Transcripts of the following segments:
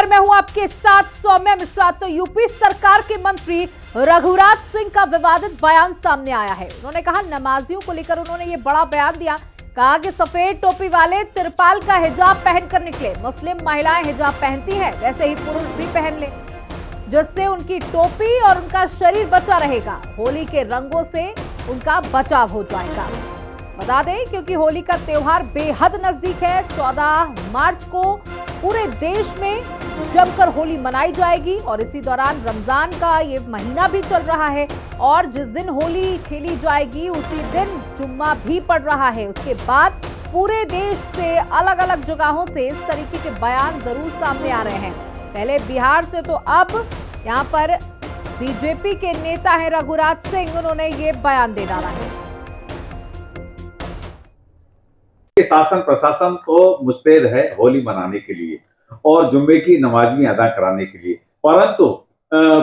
खबर में हूं आपके साथ सौम्या मिश्रा। तो यूपी सरकार के मंत्री रघुराज सिंह का विवादित बयान सामने आया है। उन्होंने कहा, नमाजियों को लेकर उन्होंने ये बड़ा बयान दिया। कहा कि सफेद टोपी वाले तिरपाल का हिजाब पहनकर निकले। मुस्लिम महिलाएं हिजाब पहनती हैं, वैसे ही पुरुष भी पहन ले, जिससे उनकी टोपी और उनका शरीर बचा रहेगा। होली के रंगों से उनका बचाव हो जाएगा। बता दें, क्योंकि होली का त्योहार बेहद नजदीक है। 14 मार्च को पूरे देश में जमकर होली मनाई जाएगी और इसी दौरान रमजान का ये महीना भी चल रहा है और जिस दिन होली खेली जाएगी उसी दिन जुम्मा भी पड़ रहा है। उसके बाद पूरे देश से अलग अलग जगहों से इस तरीके के बयान जरूर सामने आ रहे हैं। पहले बिहार से, तो अब यहाँ पर बीजेपी के नेता हैं रघुराज सिंह, उन्होंने ये बयान दे डाला है। शासन प्रशासन तो मुस्तैद है होली मनाने के लिए और जुम्मे की नमाज भी अदा कराने के लिए, परंतु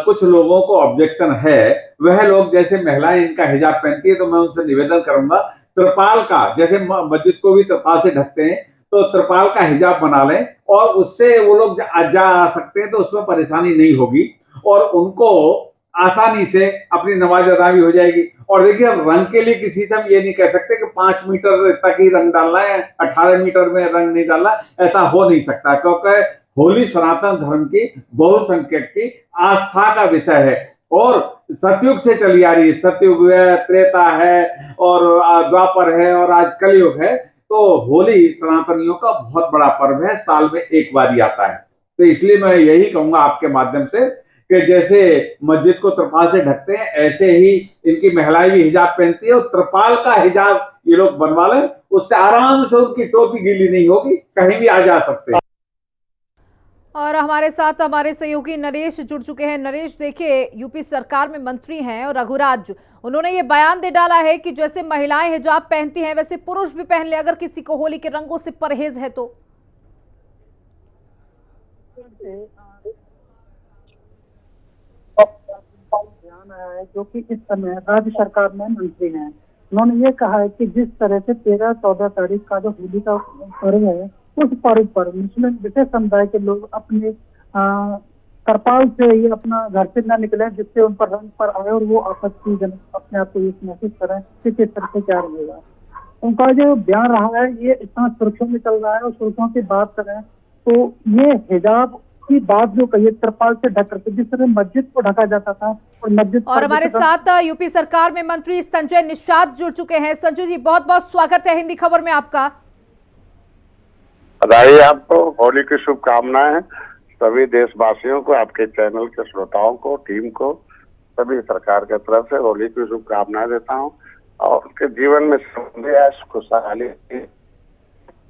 कुछ लोगों को ऑब्जेक्शन है। वह लोग, जैसे महिलाएं इनका हिजाब पहनती है, तो मैं उनसे निवेदन करूंगा, त्रिपाल का, जैसे मस्जिद को भी त्रिपाल से ढकते हैं, तो त्रिपाल का हिजाब बना लें और उससे वो लोग जा सकते हैं, तो उसमें परेशानी नहीं होगी और उनको आसानी से अपनी नमाज अदा भी हो जाएगी। और देखिए, अब रंग के लिए किसी से हम ये नहीं कह सकते कि 5 मीटर तक ही रंग डालना है, 18 मीटर में रंग नहीं डालना, ऐसा हो नहीं सकता, क्योंकि होली सनातन धर्म की बहुसंख्यक की आस्था का विषय है और सतयुग से चली आ रही है। सतयुग है, त्रेता है और द्वापर है और आज कलयुग है। तो होली सनातनियों का बहुत बड़ा पर्व है, साल में एक बार ही आता है। तो इसलिए मैं यही कहूंगा आपके माध्यम से कि जैसे मस्जिद को त्रिपाल से ढकते हैं, ऐसे ही इनकी महिलाएं भी हिजाब पहनती है और त्रिपाल का हिजाब ये लोग बनवा लें, उससे आराम से उनकी टोपी गीली नहीं होगी, कहीं भी आ जा सकते हैं। और हमारे साथ हमारे सहयोगी नरेश जुड़ चुके हैं। नरेश, देखिए, यूपी सरकार में मंत्री हैं और रघुराज, उन्होंने ये बयान दे डाला है कि जैसे महिलाएं हिजाब पहनती हैं वैसे पुरुष भी पहन ले, अगर किसी को होली के रंगों से परहेज है तो। ध्यान आया है जो कि इस समय राज्य सरकार में मंत्री हैं। उन्होंने ये कहा है कि जिस तरह से 13-14 तारीख का जो होली का पर्व है, उस पर्व पर मुस्लिम विशेष समुदाय के लोग अपने तरपाल से ही अपना घर से न निकले, जिससे उन पर रंग पर आए और वो आपत्तिजनक अपने आप को ये महसूस करें कि किस तरह से क्या रहेगा। उनका जो बयान रहा है ये इतना सुर्खियों में चल रहा है और सुर्खियों की बात करें तो ये हिजाब की बात जो कही, त्रिपाल से ढक करके जिस तरह मस्जिद को ढका जाता था और मस्जिद और हमारे साथ यूपी सरकार में मंत्री संजय निषाद जुड़ चुके हैं। संजय जी, बहुत बहुत स्वागत है हिंदी खबर में आपका। बधाई आपको, होली की शुभकामनाएं सभी देशवासियों को, आपके चैनल के श्रोताओं को, टीम को, सभी सरकार के तरफ से होली की शुभकामनाएं देता हूं और उनके जीवन में खुशहाली।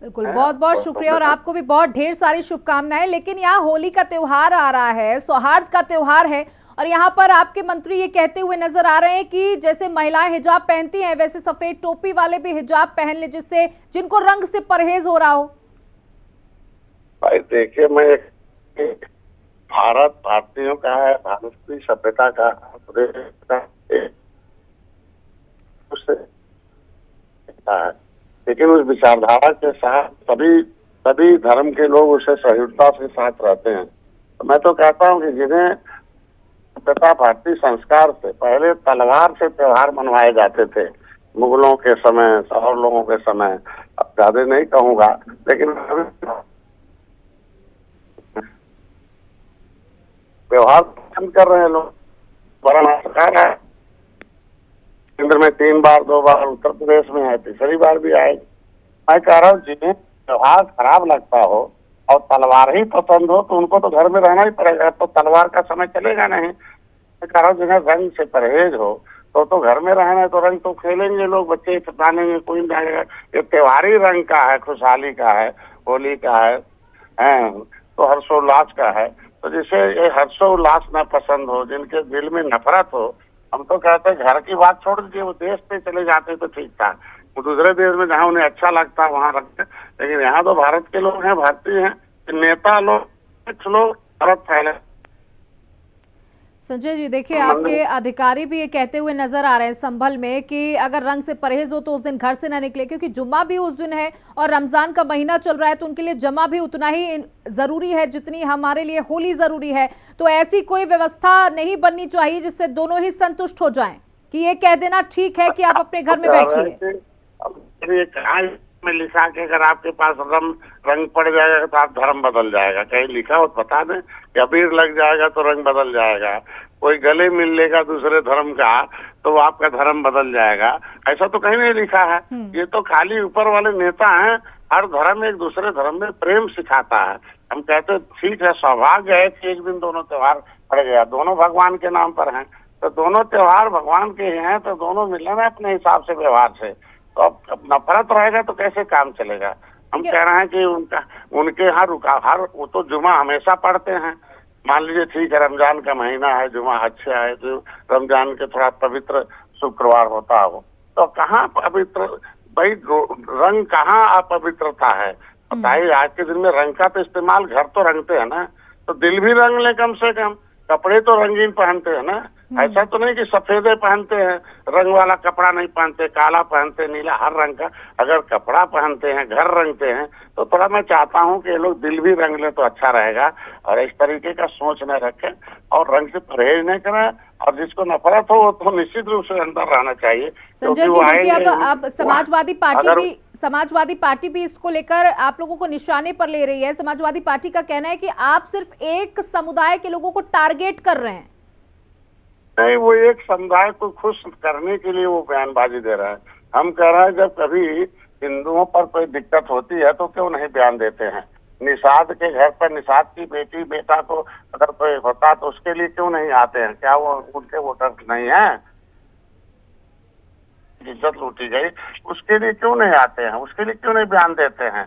बिल्कुल, बहुत बहुत शुक्रिया और आपको भी बहुत ढेर सारी शुभकामनाएं। लेकिन यहाँ होली का त्योहार आ रहा है, सौहार्द का त्योहार है और यहाँ पर आपके मंत्री ये कहते हुए नजर आ रहे हैं कि जैसे महिलाएं हिजाब पहनती हैं वैसे सफेद टोपी वाले भी हिजाब पहन ले, जिससे जिनको रंग से परहेज हो रहा हो। भाई देखिए, मैं भारत भारतीयों का है, भारत की सभ्यता का है, लेकिन उस विचारधारा के साथ सभी धर्म के लोग उसे सहिष्णुता से साथ रहते हैं। तो मैं तो कहता हूँ कि जिन्हें सभ्यता भारतीय संस्कार से पहले तलवार से त्योहार मनवाए जाते थे, मुगलों के समय और लोगों के समय, अब ज्यादा नहीं कहूंगा, लेकिन त्योहार पसंद कर रहे हैं लोग। बड़ा सरकार है, केंद्र में 3 बार, 2 बार उत्तर प्रदेश में है, तीसरी बार भी आए। मैं कह रहा हूँ जिन्हें त्योहार खराब लगता हो और तलवार ही पसंद हो तो उनको तो घर में रहना ही पड़ेगा, तो तलवार का समय चलेगा नहीं। मैं कह रहा हूँ जिन्हें रंग से परहेज हो तो घर में रहना है, तो रंग तो खेलेंगे लोग, बच्चे डालेंगे, कोई डालेगा। ये त्योहारी रंग का है, खुशहाली का है, होली का है, तो हर्षोल्लास का है। तो जिसे ये हर्षोल्लास न पसंद हो, जिनके दिल में नफरत हो, हम तो कहते हैं घर की बात छोड़ दीजिए, वो देश पे चले जाते तो ठीक था। वो दूसरे देश में जहाँ उन्हें अच्छा लगता है वहाँ रखते, लेकिन यहाँ तो भारत के लोग हैं, भारतीय हैं, नेता लोग, कुछ लोग भारत फैले। संजय जी देखिए, आपके अधिकारी भी ये कहते हुए नजर आ रहे हैं संभल में कि अगर रंग से परहेज हो तो उस दिन घर से ना निकले, क्योंकि जुम्मा भी उस दिन है और रमजान का महीना चल रहा है, तो उनके लिए जमा भी उतना ही जरूरी है जितनी हमारे लिए होली जरूरी है। तो ऐसी कोई व्यवस्था नहीं बननी चाहिए जिससे दोनों ही संतुष्ट हो जाएं कि ये कह देना ठीक है कि आप अपने घर में बैठिए। में लिखा कि अगर आपके पास रंग पड़ जाएगा तो आप धर्म बदल जाएगा, कहीं लिखा हो बता दें कि अबीर लग जाएगा तो रंग बदल जाएगा, कोई गले मिल लेगा दूसरे धर्म का तो आपका धर्म बदल जाएगा, ऐसा तो कहीं नहीं लिखा है। ये तो खाली ऊपर वाले नेता हैं, हर धर्म एक दूसरे धर्म में प्रेम सिखाता है। हम कहते ठीक है, सौभाग्य है कि एक दिन दोनों त्योहार पड़ गया, दोनों भगवान के नाम पर हैं, तो दोनों त्योहार भगवान के हैं तो दोनों मिले ना अपने हिसाब से व्यवहार से। तो अब नफरत रहेगा तो कैसे काम चलेगा। हम कह रहे हैं कि उनके यहाँ हर वो तो जुमा हमेशा पढ़ते हैं। मान लीजिए ठीक है, रमजान का महीना है, जुमा अच्छा है, तो रमजान के थोड़ा पवित्र शुक्रवार होता हो, तो कहाँ पवित्र भाई रंग कहाँ अपवित्रता है बताइए। आज के दिन में रंग का तो इस्तेमाल घर तो रंगते हैं ना, तो दिल भी रंग ले कम से कम, कपड़े तो रंगीन पहनते हैं ना, ऐसा तो नहीं कि सफेदे पहनते हैं, रंग वाला कपड़ा नहीं पहनते, काला पहनते, नीला, हर रंग का अगर कपड़ा पहनते हैं, घर रंगते हैं, तो थोड़ा मैं चाहता हूं कि ये लोग दिल भी रंग ले तो अच्छा रहेगा और इस तरीके का सोच न रखें और रंग से परहेज नहीं करें, और जिसको नफरत हो वो तो निश्चित रूप से अंदर रहना चाहिए। संजय जी देखिए, अब समाजवादी पार्टी भी इसको लेकर आप लोगों को निशाने पर ले रही है। समाजवादी पार्टी का कहना है कि आप सिर्फ एक समुदाय के लोगों को टारगेट कर रहे हैं। नहीं, वो एक समुदाय को खुश करने के लिए वो बयानबाजी दे रहा है। हम कह रहे हैं जब कभी हिंदुओं पर कोई दिक्कत होती है तो क्यों नहीं बयान देते हैं। निषाद के घर पर निषाद की बेटी बेटा को अगर कोई होता तो उसके लिए क्यों नहीं आते हैं। क्या वो उनके वोटर नहीं है, इज्जत लूटी गई उसके लिए क्यों नहीं आते हैं, उसके लिए क्यों नहीं बयान देते हैं।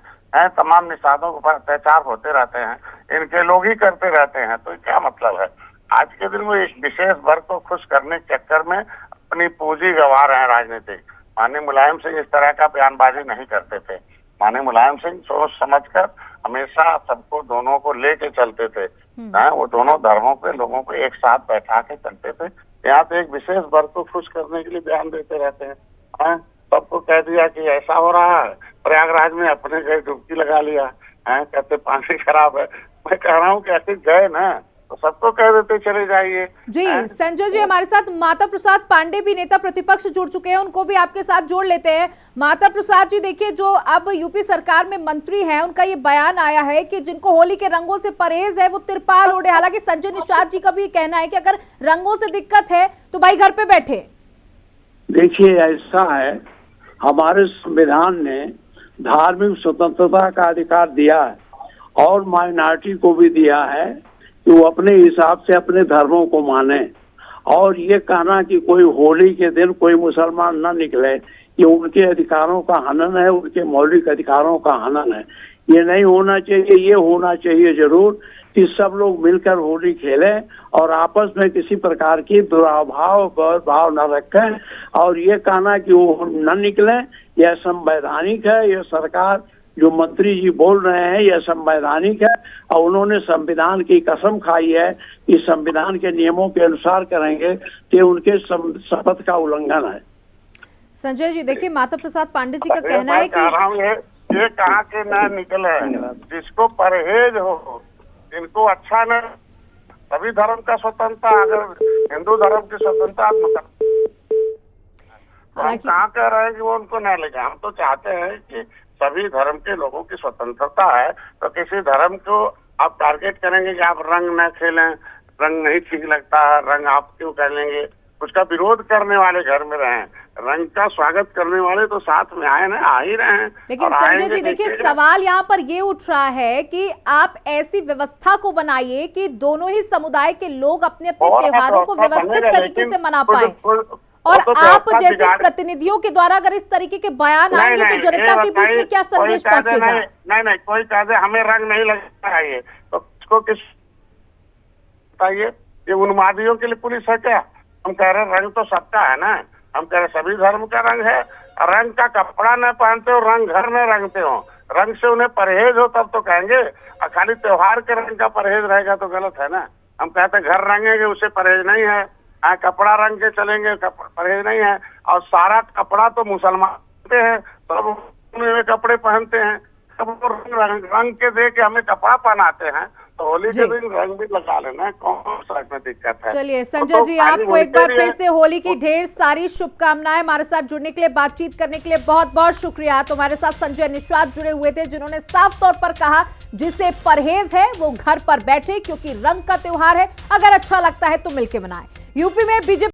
तमाम निषादों के ऊपर अत्याचार होते रहते हैं, इनके लोग ही करते रहते हैं, तो क्या मतलब है। आज के दिन में एक विशेष वर्ग को खुश करने के चक्कर में अपनी पूंजी गंवा रहे हैं राजनीतिक। माननीय मुलायम सिंह इस तरह का बयानबाजी नहीं करते थे। माननीय मुलायम सिंह सोच समझकर हमेशा सबको दोनों को लेके चलते थे। वो दोनों धर्मों के लोगों को एक साथ बैठा के चलते थे। यहाँ तो एक विशेष वर्ग को खुश करने के लिए बयान देते रहते हैं। सबको कह दिया कि ऐसा हो रहा है, प्रयागराज में अपने गए डुबकी लगा लिया, कहते पानी खराब है। मैं कह रहा हूँ कि ऐसे गए ना तो सबको कह देते चले जाइए। जी संजय जी, हमारे साथ माता प्रसाद पांडे भी नेता प्रतिपक्ष जुड़ चुके हैं, उनको भी आपके साथ जोड़ लेते हैं। माता प्रसाद जी देखिए, जो अब यूपी सरकार में मंत्री हैं, उनका ये बयान आया है कि जिनको होली के रंगों से परहेज है वो तिरपाल ओढ़े। हालांकि संजय निषाद जी का भी कहना है कि अगर रंगों से दिक्कत है तो भाई घर पे बैठे। देखिए ऐसा है, हमारे संविधान ने धार्मिक स्वतंत्रता का अधिकार दिया है और माइनॉरिटी को भी दिया है कि वो अपने हिसाब से अपने धर्मों को माने। और ये कहना कि कोई होली के दिन कोई मुसलमान न निकले, ये उनके अधिकारों का हनन है, उनके मौलिक अधिकारों का हनन है। ये नहीं होना चाहिए। ये होना चाहिए जरूर कि सब लोग मिलकर होली खेलें और आपस में किसी प्रकार की दुराभाव न रखें। और ये कहना कि वो न निकलें, यह संवैधानिक है। यह सरकार जो मंत्री जी बोल रहे हैं यह संवैधानिक है और उन्होंने संविधान की कसम खाई है कि संविधान के नियमों के अनुसार करेंगे, तो उनके शपथ का उल्लंघन है। संजय जी देखिए, माता प्रसाद पांडे जी का कहना है कि ये कहा कि न निकले, जिसको परहेज हो, जिनको अच्छा न, सभी धर्म का स्वतंत्रता, अगर हिंदू धर्म की स्वतंत्रता हम कहाँ कह रहे हैं कि वो उनको न लेगा। हम तो चाहते हैं कि सभी धर्म के लोगों की स्वतंत्रता है, तो किसी धर्म को आप टारगेट करेंगे कि आप रंग न खेलें, रंग नहीं ठीक लगता है, रंग आप क्यों कर लेंगे। उसका विरोध करने वाले घर में रहें, रंग का स्वागत करने वाले तो साथ में आए ना, आ ही रहे हैं। लेकिन संजय जी देखिए, सवाल यहाँ पर ये उठ रहा है कि आप ऐसी व्यवस्था को बनाइए कि दोनों ही समुदाय के लोग अपने अपने त्योहारों को व्यवस्थित तरीके से मना पाए। और आप जैसे प्रतिनिधियों के द्वारा अगर इस तरीके के बयान आएंगे तो जनता के बीच में क्या संदेश पहुंचेगा। नहीं, कोई कह दे हमें रंग नहीं लगता है, तो किसको किस बताइए। ये उन्मादियों के लिए पुलिस है क्या। हम कह रहे हैं रंग तो सबका है ना, हम कह रहे सभी धर्म का रंग है। रंग का कपड़ा न पहनते हो, रंग घर में रंगते हो, रंग से उन्हें परहेज हो तब तो कहेंगे। और खाली त्योहार के रंग का परहेज रहेगा तो गलत है ना। हम कहते हैं घर रंगेंगे उससे परहेज नहीं है, कपड़ा रंग के चलेंगे परहेज नहीं है। और सारा कपड़ा तो मुसलमान पहनते हैं, सब कपड़े पहनते हैं, सब रंग के दे के हमें कपड़ा पहनाते हैं, तो होली के दिन रंग भी लगा लेना, कौन सा इसमें दिक्कत है। चलिए संजय जी, आपको एक बार फिर से होली की ढेर सारी शुभकामनाएं। हमारे साथ जुड़ने के लिए, बातचीत करने के लिए बहुत बहुत शुक्रिया। तो हमारे साथ संजय निषाद जुड़े हुए थे, जिन्होंने साफ तौर पर कहा जिसे परहेज है वो घर पर बैठे, क्योंकि रंग का त्योहार है, अगर अच्छा लगता है तो मिलकर मनाएं। यूपी में बीजेपी